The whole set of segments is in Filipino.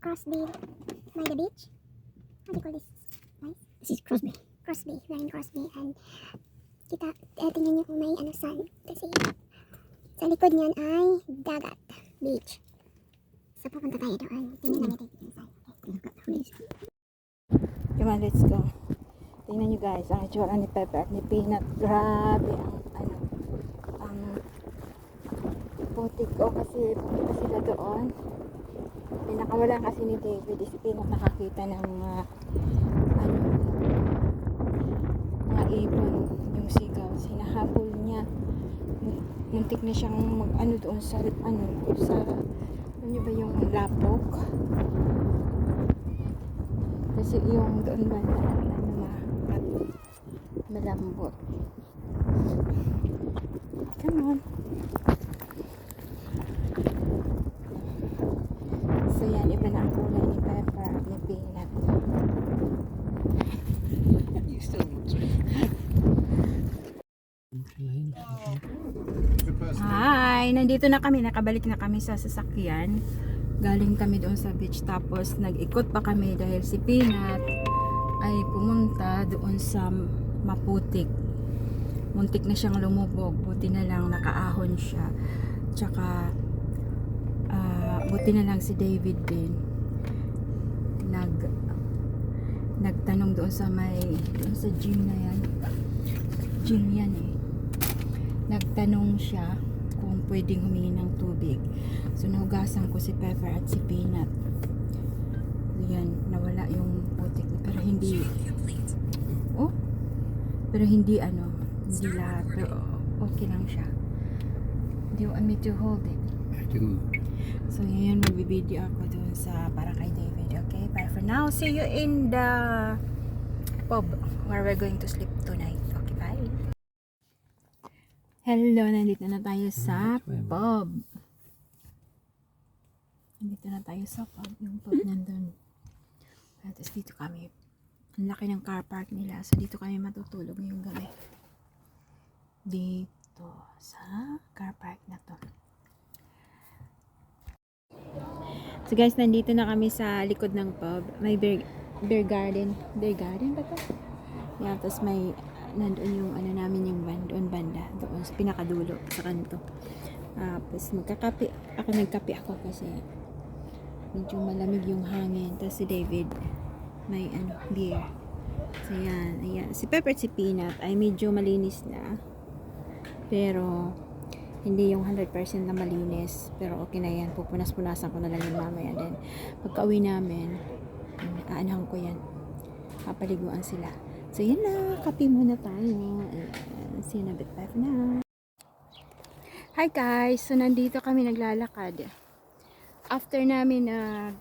Crosby by the beach. What do you call this? Guys? This is Crosby. Crosby. We're in Crosby and kita, tingnan niyo kung may sun. Kasi sa likod niyan ay dagat. Beach. So pupunta tayo doon. Tingnan natin yung inside. Come on, let's go. Tingnan nyo guys, ang itsura ni Pepper at ni Peanut. Grabe ang putik ko kasi pupunta sila doon. Pinakawala kasi ni David si Peanut nakakita ng mga ibon, yung seagulls. Hinahabol niya. Muntik na siyang doon sa ano ba yung lapok. Kasi yung doon ba malambot. Come on. So yan, iba na ang kulay ni Pepper at ni Peanut. You still need to. Hi! Nandito na kami. Nakabalik na kami sa sasakyan. Galing kami doon sa beach. Tapos nag-ikot pa kami dahil si Peanut ay pumunta doon sa maputik. Muntik na siyang lumubog. Buti na lang nakaahon siya. Tsaka buti na lang si David din. Nagtanong doon sa gym na yan. Gym yan eh. Nagtanong siya kung pwedeng humingi ng tubig. So nahugasan ko si Pepper at si Peanut. Yan, nawala yung putik. Pero hindi hindi lahat. Pero okay lang siya. Do you want me to hold it? I do. So yan, magbibideo ako doon para kay David. Okay, bye for now. See you in the pub where we're going to sleep tonight. Okay, bye. Hello, nandito na tayo sa pub. Nandito na tayo sa pub. Yung pub nandun. Tapos dito kami. Ang laki ng car park nila. So dito kami matutulog ngayong gabi. Dito sa car park na to. So guys, nandito na kami sa likod ng pub. May beer garden. Beer garden ba to? Yeah, tapos may nandoon yung namin yung banda doon sa pinakadulo sa kanto. Tapos nagkakape ako kasi medyo malamig yung hangin. Tapos si David may beer. So yan, ayan. Si Pepper at si Peanut ay medyo malinis na. Pero hindi yung 100% na malinis. Pero okay na yan. Pupunas-punasan ko na lang yung mamaya. Then pagka-uwi namin, aanahan ko yan. Papaliguan sila. So yan na, kape muna tayo. See you in a bit. Bye for now. Hi guys! So nandito kami naglalakad. After namin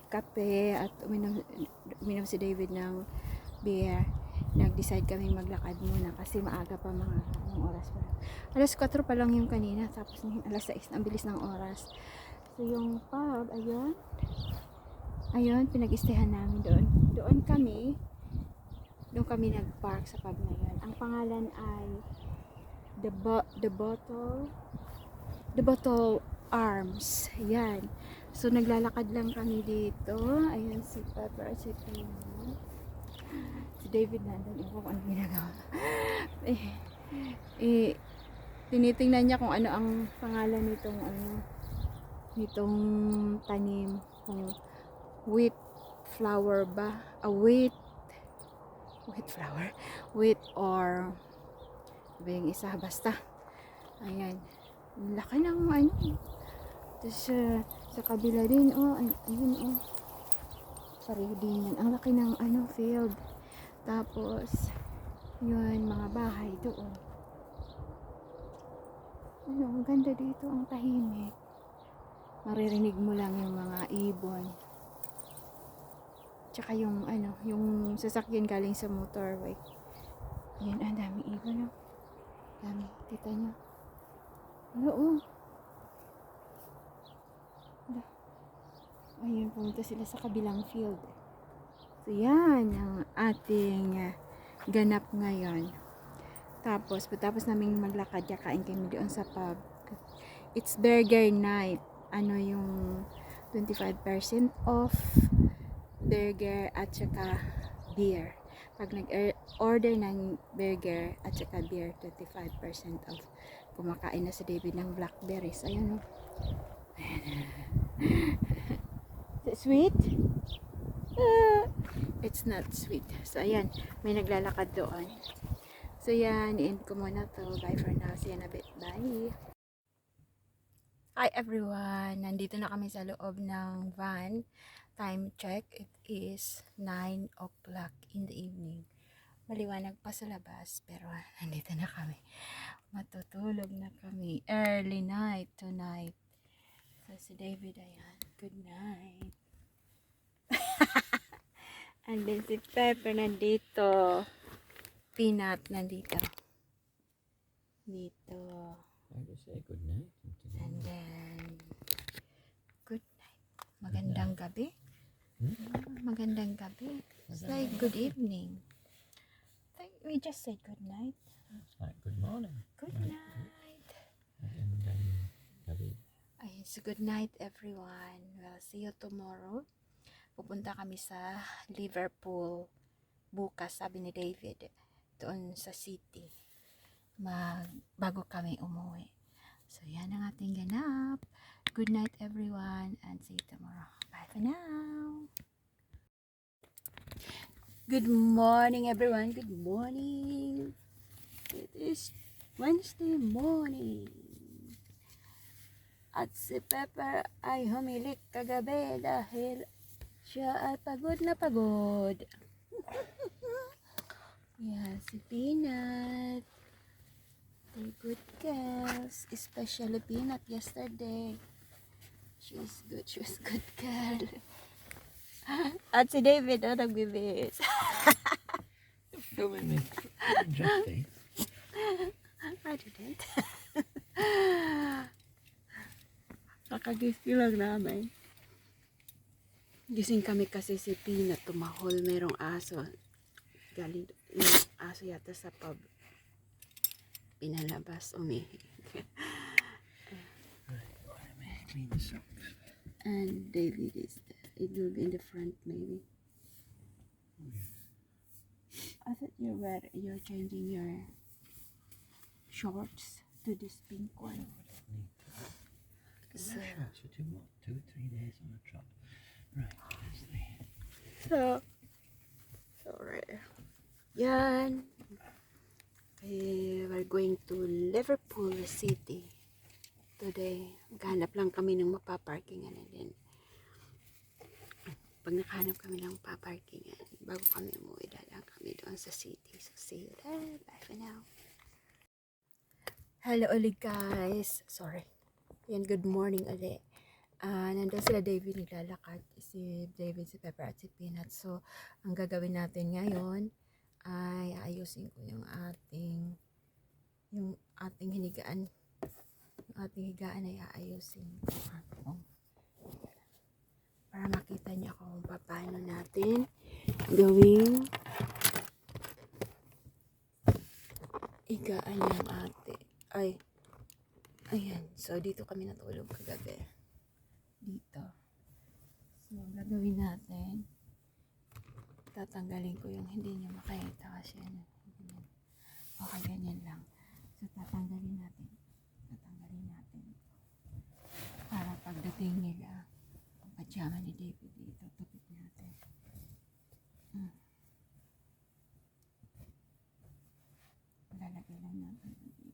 kape at uminom si David ng beer, nag-decide kami maglakad muna kasi maaga pa mga oras pa. Alas 4 pa lang yung kanina, tapos alas 6, ang bilis ng oras. So yung pub, ayun, pinag-istehan namin doon. Doon kami nag-park sa pub na yun. Ang pangalan ay The Bottle Arms. Yan. So naglalakad lang kami dito. Ayun si Pepper at si Peanut. Si David nandun. Iwan ko ano ginagawa. Tinitingnan niya kung ano ang pangalan nitong tanim. Kung wheat flower ba? Wheat flower. Wheat or ba yung isa? Basta. Ayan. Laki ng Tapos sa kabila din. Ayun pareho din yan. Ang laki ng field. Tapos yun, mga bahay doon. Ang ganda dito. Ang tahimik. Maririnig mo lang yung mga ibon. Tsaka yung yung sasakyan galing sa motorway. Yan, ang dami ibon. Dami, tita nyo. Ayun, pumunta sila sa kabilang field. So yan ang ating ganap ngayon. Tapos pagkatapos namin maglakad, kakain kami doon sa pub. It's burger night. Yung 25% off burger at saka beer. Pag nag-order ng burger at saka beer, 25% off. Kumakain na si David ng blackberries. Ayan o. Is it sweet? It's not sweet. So ayan, may naglalakad doon. So yan, i-end ko muna to. Bye for now. See you in a bit. Bye! Hi everyone! Nandito na kami sa loob ng van. Time check, it is 9 o'clock in the evening. Maliwanag pa sa labas, pero nandito na kami. Matutulog na kami. Early night tonight. So si David, ayan. Good night. And then si Pepper nandito. Peanut nandito. Dito. I just say good night. And then, good night. Magandang gabi. Magandang gabi. It's like good evening. Like we just said good night. It's like good morning. Good night. And David. Ayun, so good night everyone. We'll see you tomorrow. Pupunta kami sa Liverpool bukas, sabi ni David, doon sa city. Bago kami umuwi. So yan ang ating ganap. Good night everyone and see you tomorrow. Bye for now. Good morning everyone. Good morning. It is Wednesday morning. At si Pepper ay humilik kagabi dahil siya ay pagod na pagod. Yeah, si Peanut. They're good girls. Especially Peanut yesterday. She was good girl. At si David, nagbibis. Filming me. Interesting. I didn't. Nakagising lang namin. Gising kami kasi si Peanut tumahol. Merong aso. Galing yung aso yata sa pub. Pinalabas, umihi. Clean the socks. And David is there. It will be in the front maybe. I thought you're changing your shorts to this pink one. So, Shorts for 2 or 3 days on a trot. Right, that's right. Yan. We're going to Liverpool City today. Maghanap lang kami ng mapaparkingan, and then pag nakahanap kami ng mapaparkingan, bago kami umuwi, dadaan kami doon sa city. So see you there. Bye for now. Hello ulit guys. Sorry. Yan, good morning ulit. Nandun sila David naglalakad. Si David, si Pepper at si Peanut. So, ang gagawin natin ngayon ay ayusin ko yung ating hinigaan. Yung ating higaan ay aayusin ko. Para makita niyo kung paano natin gawing higaan yung ayan. So, dito kami natulog kagabi. Dito. So, gagawin natin. Tatanggalin ko yung hindi nyo makita kasi ano. Okay, ganyan lang. So, tatanggalin natin. Para pagdating nila, ang pajama ni David dito, tupit natin. Lalagay lang natin dito.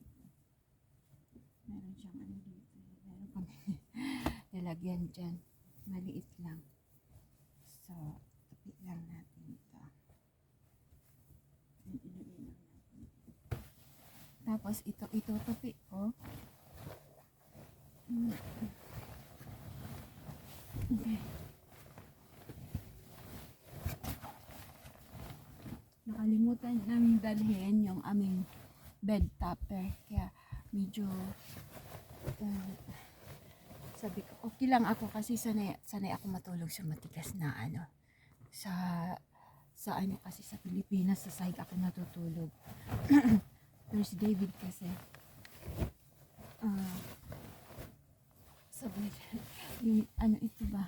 Meron siyang ano dito. Meron kami lalagyan dyan. Maliit lang. So, tupit lang natin ito. Ilagay lang natin. Tapos, ito tupit ko. Okay. Nakalimutan namin dalhin yung aming bed topper. Kaya, medyo sabi ko, okay lang ako kasi sanay ako matulog sa matigas na ano. Sa ano kasi sa Pilipinas, sa side ako natutulog. Pero si David kasi, sabi, yung ano ito ba,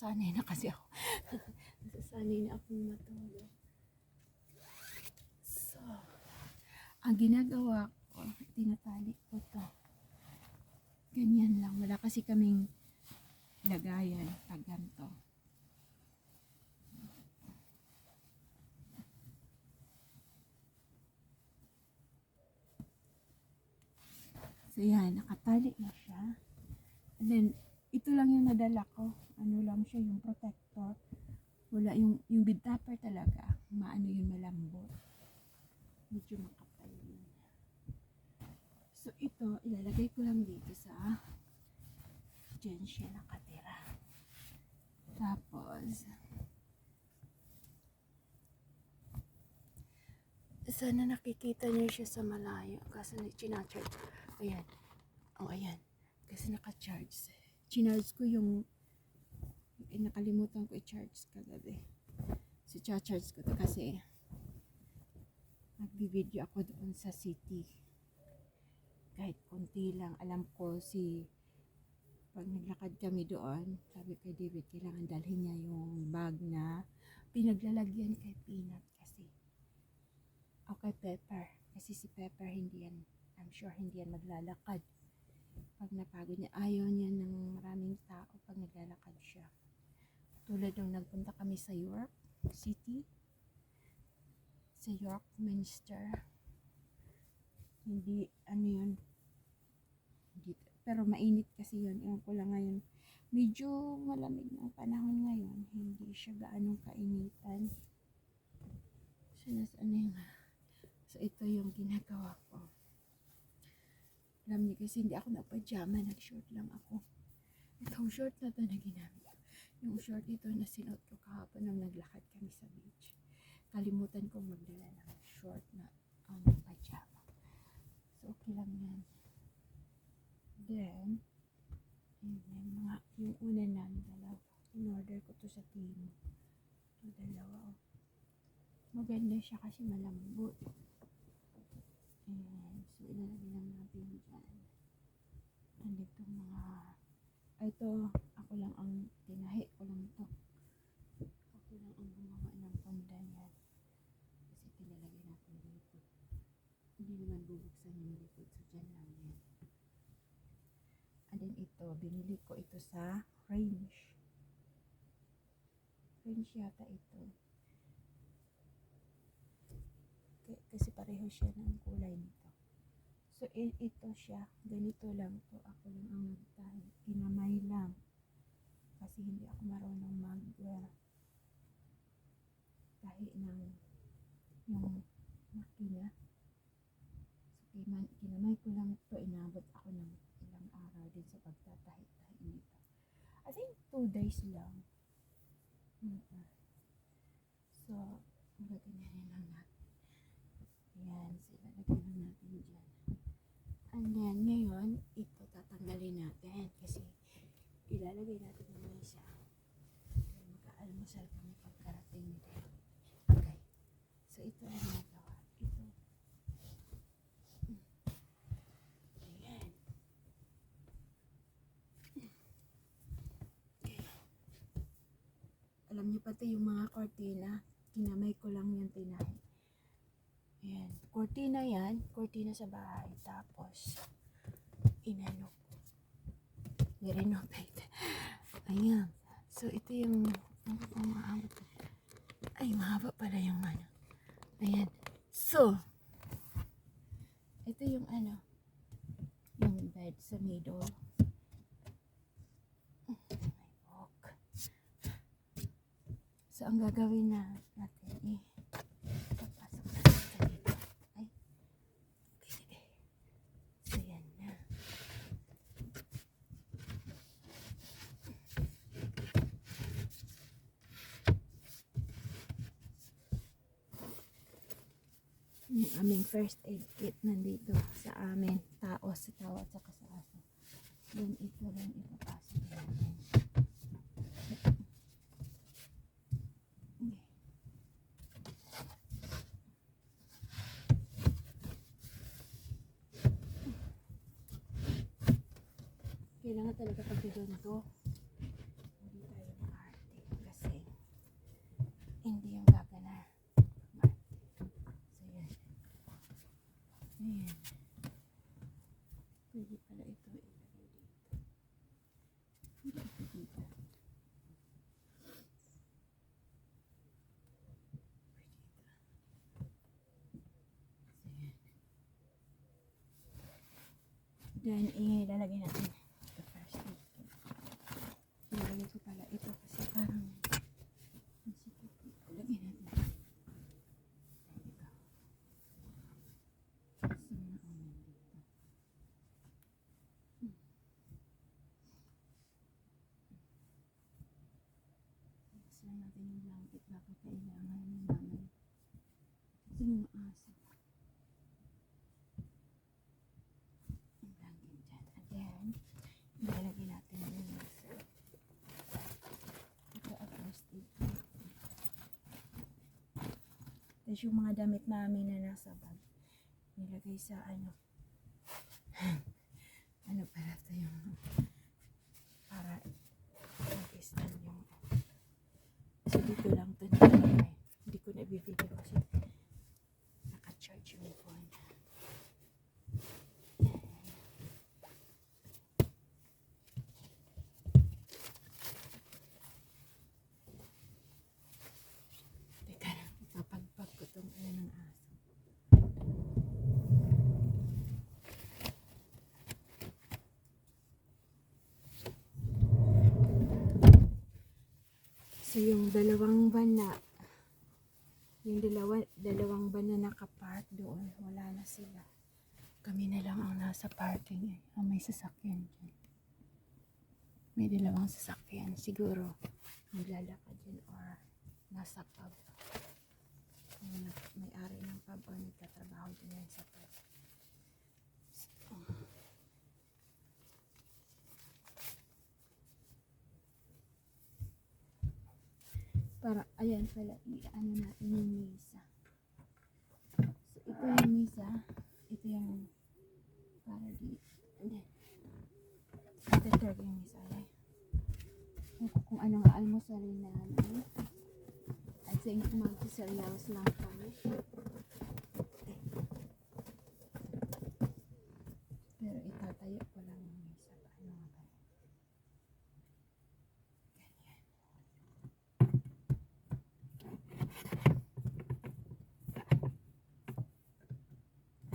nasasanay na kasi ako. Nasasanay na akong matulog. So, ang ginagawa ko, tinatali ko to. Ganyan lang. Wala kasi kaming lagayan pag ganito. So yan, nakatali na siya. And then, ito lang yung nadala ko. Ano lang siya, yung protector. Wala yung bid topper talaga. Maano yun, malambot. Medyo makapal yun. So ito, ilalagay ko lang dito sa dyan siya nakatira. Tapos, sana nakikita niyo siya sa malayo kasi chinacharge. Ayan. Oh, ayan. Kasi naka-charge. Chinarge ko yung nakalimutan ko i-charge kagabi. So, charge ko to kasi nagbi-video ako doon sa city. Kahit konti lang. Alam ko pag naglakad kami doon, sabi kay David, kailangan dalhin niya yung bag na pinaglalagyan kay Peanut kasi. O kay Pepper. Kasi si Pepper hindi yan, I'm sure hindi yan maglalakad. Pag napagod niya, ayaw niya ng maraming tao pag naglalakad siya. Tulad nung nagpunta kami sa York City, sa York Minster. Hindi, ano yun, pero mainit kasi yun. Ewan ko lang ngayon. Medyo malamig ng panahon ngayon. Hindi siya gaanong kainitan. So, so ito yung ginagawa ko. Alam niyo kasi hindi ako nagpajama. Nag-short lang ako. Itong short na to na ginamit. Yung short ito na sinuot ko kahapon nang naglakad kami sa beach. Kalimutan kong magdala ng short na pajama. So okay lang yan. Then, yung una na, dalawa. In-order ko to sa Temu. Ito, dalawa. Oh. Maganda siya kasi malambot. Ayan. So, ilalagay lang natin dyan. Nandito ito, ako lang ang tinahi ko lang to. Ako lang ang gumawa ng pandan yan. Kasi pinalagay natin dito. Hindi naman bubuksan yung likod. So, dyan lang yan. And then ito, binili ko ito sa Range. Range yata ito. Kasi pareho siya ng kulay nito. So, ito siya. Ganito lang to. Ako lang ang nagtahi. Kinamay lang. Kasi hindi ako marunong tahi ng yung makina. So, kinamay ko lang to. Inabot ako ng ilang araw din sa pagtatahi-tahi nito. I think 2 days lang. So, gaganyanin lang natin. Ayan, sila lagyan lang natin dyan. And then, ngayon, ito tatanggalin natin kasi ilalagay natin naman siya. Mag-aalmusal kami pagkarating nito. Okay. So, ito ang nagawa. Ito. Ayan. Okay. Alam niyo pati yung mga kortina, kinamay ko lang yung tinahi. Ayan. Kortina yan. Kortina sa bahay. Tapos, ni-renovate. Ayan. So, ito yung maabot. Ay, mahaba pala yung Ayan. So, ito yung yung bed sa middle. So, ang gagawin natin papasok natin sa dito. Ay. Okay. So, yan na. Yung aming first aid kit nandito sa amin. Sa tao at saka sa aso. Then, ito lang ipapasok natin. Kailangan talaga pag ganito, hindi tayo makaharap. hindi yung gagana. So, yan. Ayan. Pwede pala ito ilagay dito. Hindi ito dito. Then, ilalagay natin ito first. Ilalagay ko pala ito kasi parang masikip. Ilagay natin. Ito. So, naunan dito. Tapos lang natin yung blanket. Bakit kailangan naman. Ito yung aso. Ilalagay natin yung nasa. Ito at first aid. Tapos yung mga damit namin na nasa bag, nilagay sa ano. Ano pala ito yung para mag-stand yung so dito lang ito nilagay. Hindi ko na-video kasi naka-charge yung phone. Pagpag ko itong ano ng aso. So yung dalawang van na dalawang van na nakapark doon, wala na sila. Kami na lang ang nasa parking may sasakyan dyan. May dalawang sasakyan. Siguro naglalakad dyan or nasa pub. May-ari ng pub o nagtatrabaho din yan sa pub. So, para, ayan pala, ano natin yung mesa. So, ito yung mesa. Ito yung para di, hindi. Ito talaga yung mesa. Ayan. Kung ano nga almusalin na ano. I think mag-cereals lang kami. Pero itatayo ko lang yung mesa. Paano nga ba? Ganyan.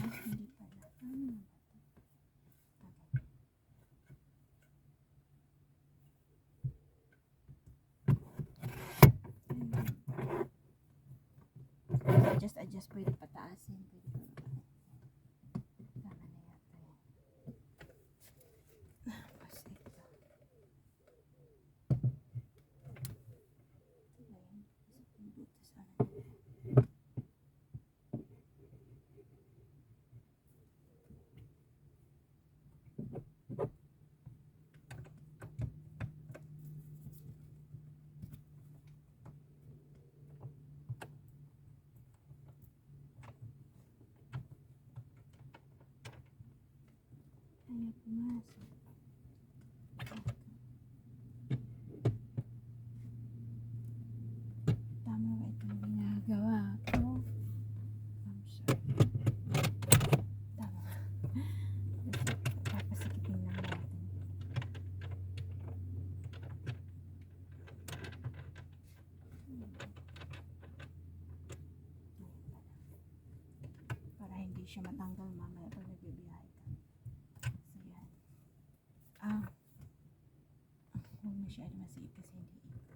Hindi pala. Paano nga ba? Adjust, pwede pataasin, pwede pa. Tama na yata yun. Tapos ito. Ito ba yun? Dito sa ano. Ayaw pumasok. Tama ba itong ginagawa ko? I'm sorry. Tama. Papasikitin lang natin. Para hindi siya matanggal mamaya pag nagbibiyahe ka. So yan. Huwag masyado masiip kasi hindi ikot.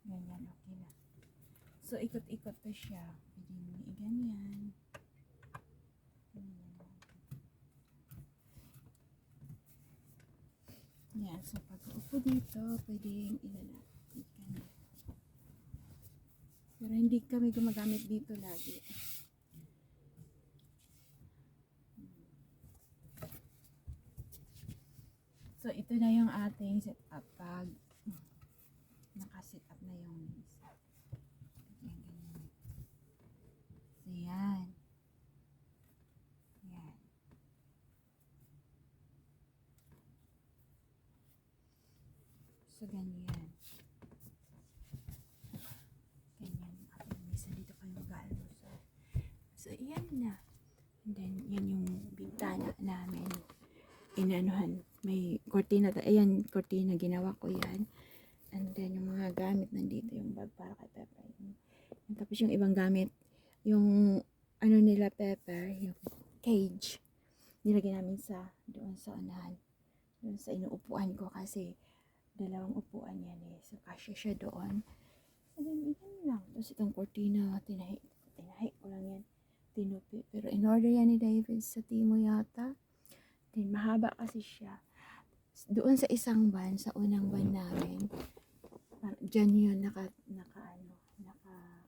Ganyan, okay na. So, ikot-ikot to siya. Pwede mo i-ganyan. Ganyan natin. Yan. So, pag upo dito, pwedeng ilalapit ka na. Pero hindi kami gumagamit dito lagi. So, ito na yung ating setup pag nakaset up na yung mesa. Ganyan. So, yan. Yan. So, ganyan. So, yan na. And then, yan yung bintana namin. Inanuhan. May kortina. Ayan, kortina. Ginawa ko yan. And then, yung mga gamit nandito. Yung bag para kay Pepper. Tapos, yung ibang gamit. Yung, ano nila, Pepper. Yung cage. Nilagay namin doon sa unahan. Doon sa inuupuan ko kasi dalawang upuan yan eh. So, kasya siya doon. And then, yan lang. Tapos, itong kortina. Tinahi ko lang yan. Tinupi. Pero in order yan ni David sa Timo yata. Then mahaba kasi siya. Doon sa isang van, sa unang van namin, dyan yun naka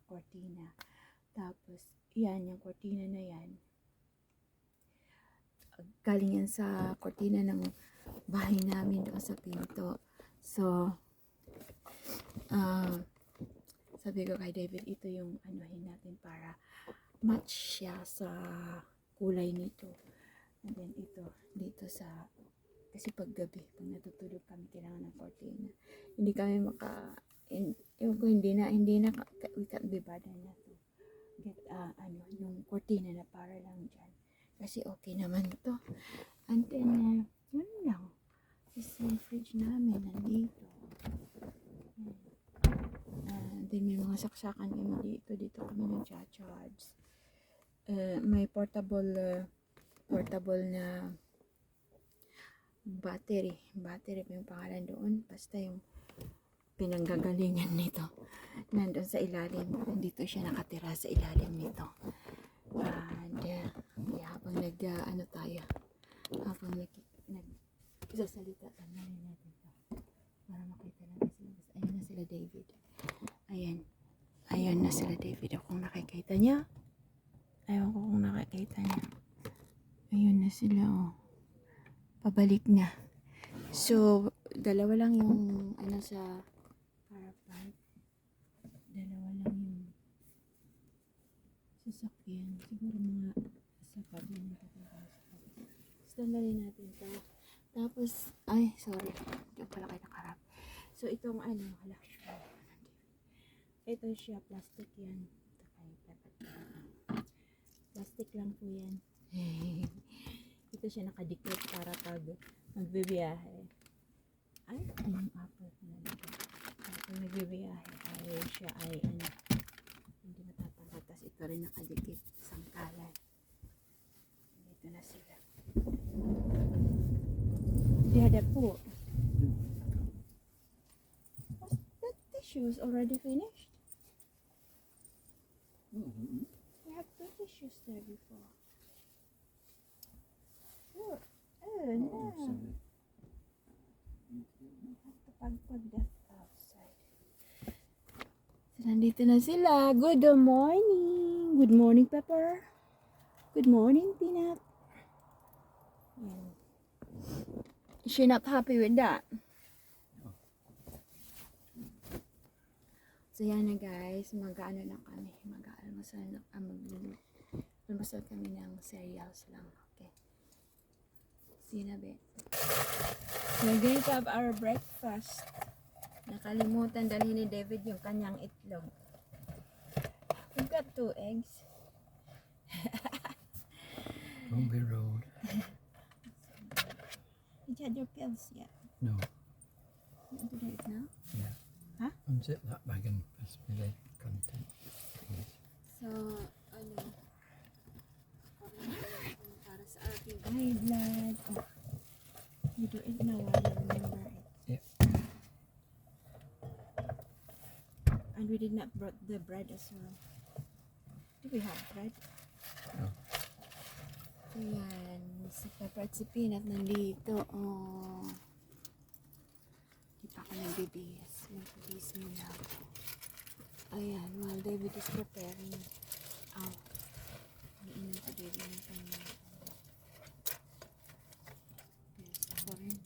kortina. Tapos, yan, yung kortina na yan. Galing yan sa kortina ng bahay namin doon sa pinto. So, sabi ko kay David, ito yung anuhin natin para match siya sa kulay nito. And then ito, dito sa, kasi pag gabi, pag natutulog kami, kailangan ng kortina. Hindi kami hindi na, we can't be bothered na to get, yung kortina na para lang dyan. Kasi okay naman to. And then, yun lang. Kasi yung fridge namin, nandito. Then may mga saksakan kami dito kami nag-charge. May portable na battery pa yung pangalan doon, basta yung pinanggagalingan nito nandun sa ilalim, dito siya nakatira sa ilalim nito. And habang habang nagsasalita natin to para makita natin sila. Ayun na sila David, ayan na sila David. Kung nakikita niya, ayaw ko kung nakikita niya. Ayun na sila, oh. Pabalik na. So, dalawa lang yung sa harapan. Dalawa lang yung sasakyan. Siguro mga sapat na nagkakakas. Standalin natin ito. Tapos, sorry. Hindi pala kayo nakarap. So, itong ito siya, plastic yan. Plastic lang po yan. Ito siya nakadikit para pag magbibiyahe. Yung apple na dito. Pag magbibiyahe, siya hindi matatanggal. Tapos ito rin nakadikit, sangkalan. Dito na sila. Dihada po. That tissue is already finished. We have 2 tissues there before. Look. No. Pag that outside. So, nandito na sila. Good morning. Good morning, Pepper. Good morning, Peanut. Yan. Is she not happy with that? So, yan na guys. Mag-ano lang kami. Mag-almasal kami ng cereals lang. Okay. See you in a bit. We're going to have our breakfast. Nakalimutan dalhin ni David yung kanyang itlog. We've got 2 eggs. Ruby Road. Did you have your pills yet? No. You want to do it now? Yeah. Huh? Unzip that bag and pass me the content, please. So, para sa ating high blood. Oh, you do it now while you remember it. Yep. And we did not brought the bread as well. Do we have bread? No. So, yan. Si Pepper at si Peanut nandito. Oh. Di pa ako nagbibihis. Magbibihis muna ako. Ayan, while David is preparing. Iniinom ko David ng kanya. Yes, ako rin.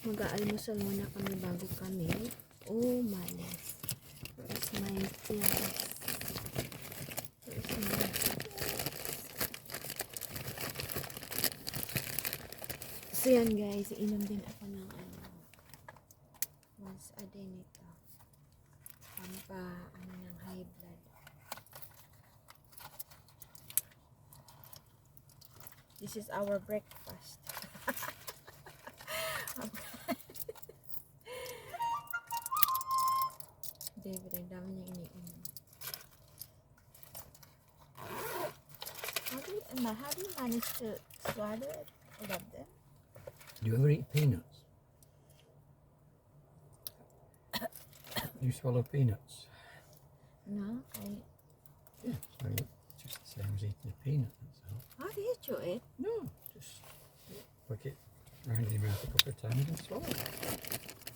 Mag-aalmusal muna kami bago kami. Oh, malas. Where's my pills? So yan guys, iinom din ako ng This is our breakfast. David, ang dami niyang iniinom. How do you manage to swallow it? All of them? Do you ever eat peanuts? You swallow peanuts? No, Yeah, so just the same as eating a peanut. That's all. how do you chew it? No, just work it round in your mouth a couple of times and swallow it.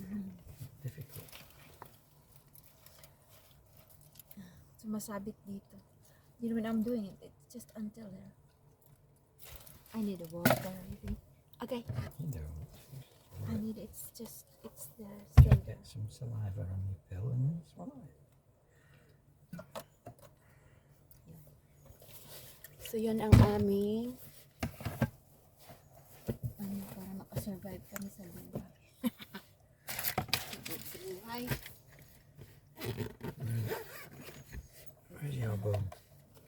Not difficult. Sumasabit dito. You know when I'm doing it, it's just until there. I need a water, I think. Okay, You don't. I need it's there. Just Still get some saliva on your pill and then swallow it. So yun ang aming para makasurvive kami sa buhay. Sa buhay. Where's your bone,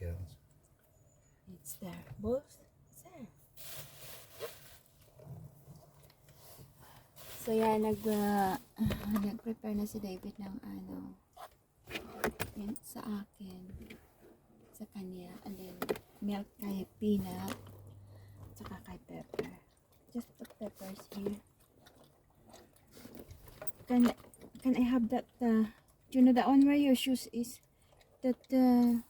girls? It's there. Both? It's there. So yan, nag-prepare na si David ng yan sa akin, sa kanya, and then milk kay peanut, tsaka kay pepper. Just put peppers here. Can I have that, do you know that one where your shoes is? That, and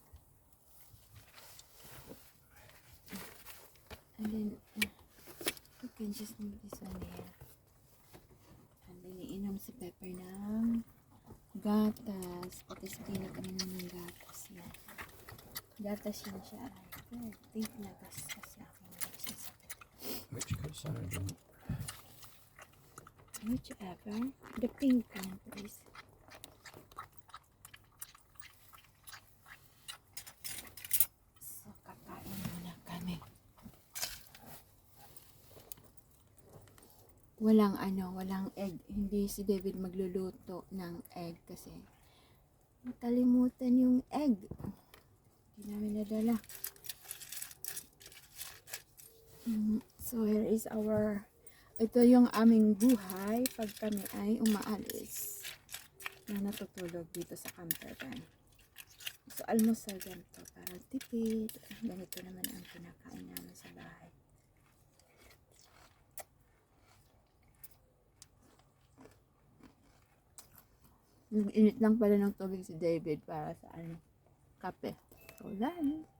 then, you can just move this one here. And then, iinom si Pepper ng gatas. Patis peanut kami ng gatas yan. Gatas yun siya. I think nagas kasi aking gatas. Which good side do you want? Whichever. The pink one, please. So, kakain muna kami. Walang egg. Hindi si David magluluto ng egg kasi nakalimutan yung egg. Hindi namin nadala. So, here is ito yung aming buhay pag kami ay umaalis na natutulog dito sa camper van. So, almusal ganito para tipid. Ganito naman ang kinakain namin sa bahay. Init lang pala ng tubig si David para sa kape. So, lunch.